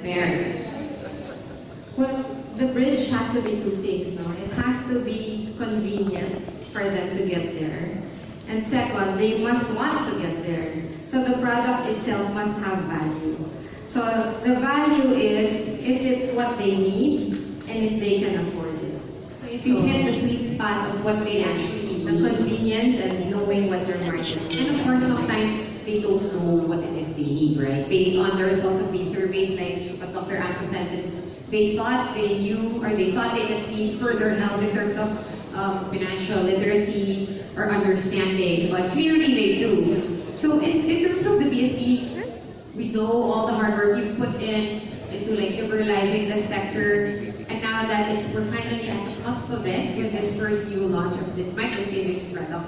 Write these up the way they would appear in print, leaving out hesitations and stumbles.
There. Well, the bridge has to be two things, no? It has to be convenient for them to get there. And second, they must want to get there. So the product itself must have value. So the value is if it's what they need and if they can afford it. So if you hit the sweet spot of what they actually need. The convenience and knowing what their market is. And of course, sometimes they don't know what it is they need, right? Based on the results of these surveys, like what Dr. Ann presented, they thought they knew or they thought they didn't need further help in terms of financial literacy or understanding, but clearly they do. So in terms of the BSP, we know all the hard work you put into like liberalizing the sector, and now that we're finally at the cusp of it with this first new launch of this micro savings product.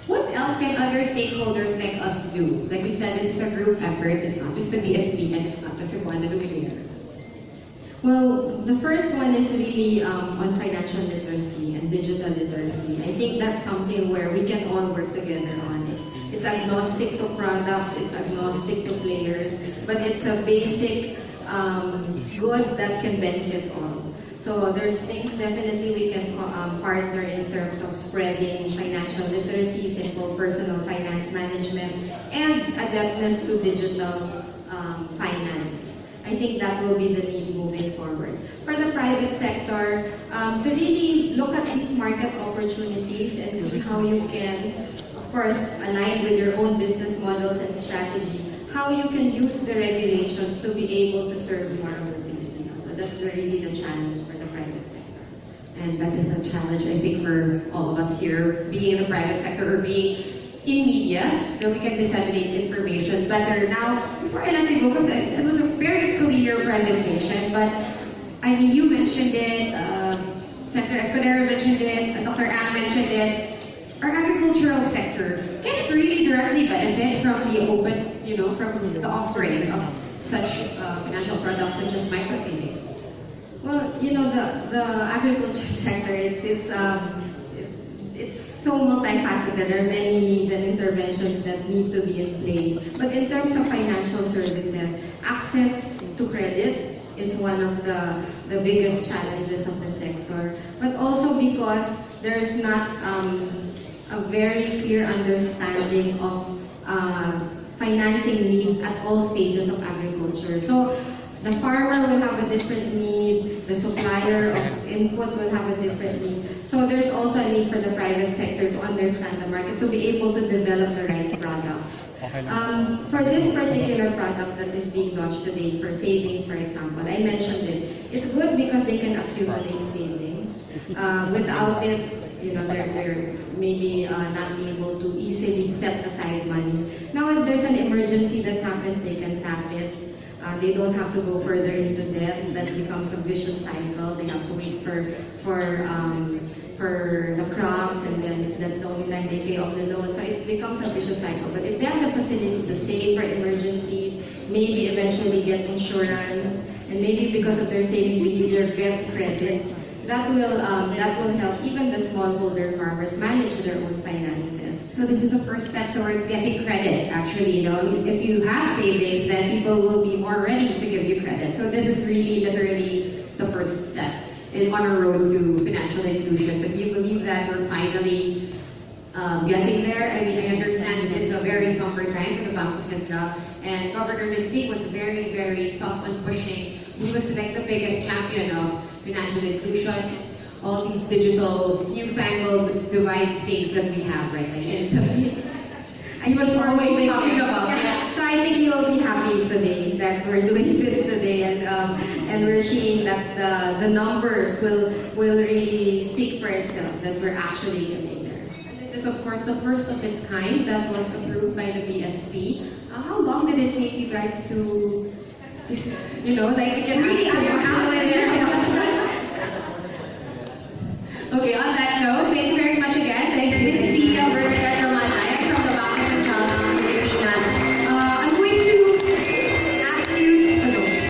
What else can other stakeholders like us do? Like we said, this is a group effort. It's not just the BSP and it's not just Cebuana Lhuillier. Well, the first one is really on financial literacy and digital literacy. I think that's something where we can all work together on. It's agnostic to products, it's agnostic to players, but it's a basic good that can benefit all. So there's things definitely we can partner in terms of spreading financial literacy, simple personal finance management, and adeptness to digital finance. I think that will be the need moving forward. For the private sector, to really look at these market opportunities and see how you can, of course, align with your own business models and strategy, how you can use the regulations to be able to serve more of the Filipinos. So that's really the challenge for the private sector. And that is a challenge, I think, for all of us here, being in the private sector or being in media, that we can disseminate information better. Now, before I let you go, because it was a very clear presentation, but I mean, you mentioned it, Senator Escudero mentioned it, Dr. Ann mentioned it. Our agricultural sector, can it really directly benefit from the open, from the offering of such financial products such as micro savings? Well, the agriculture sector, it's so multifaceted. There are many needs and interventions that need to be in place. But in terms of financial services, access to credit is one of the biggest challenges of the sector. But also because there's not a very clear understanding of financing needs at all stages of agriculture. So the farmer will have a different need, the supplier of input will have a different need. So there's also a need for the private sector to understand the market, to be able to develop the right products. For this particular product that is being launched today, for savings, for example, I mentioned it. It's good because they can accumulate savings. Without it, they're maybe not able to easily set aside money. Now, if there's an emergency that happens, they can tap it. They don't have to go further into debt. That becomes a vicious cycle. They have to wait for the crops, and then that's the only time they pay off the loan. So it becomes a vicious cycle. But if they have the facility to save for emergencies, maybe eventually get insurance, and maybe because of their saving behavior get credit, that will help even the smallholder farmers manage their own finances. So this is the first step towards getting credit, actually. If you have savings, then people will be more ready to give you credit. So this is really literally the first step on our road to financial inclusion. But do you believe that we're finally getting there? I mean, I understand it is a very somber time for the Bangko Sentral, and Governor Mystique was very, very tough on pushing. He was like the biggest champion of financial inclusion, all these digital, newfangled device things that we have right now. I was always talking about that. So I think you'll be happy today that we're doing this today, and we're seeing that the numbers will really speak for itself, that we're actually getting there. And this is of course the first of its kind that was approved by the BSP. How long did it take you guys to, like, can really ask understand? Okay, on that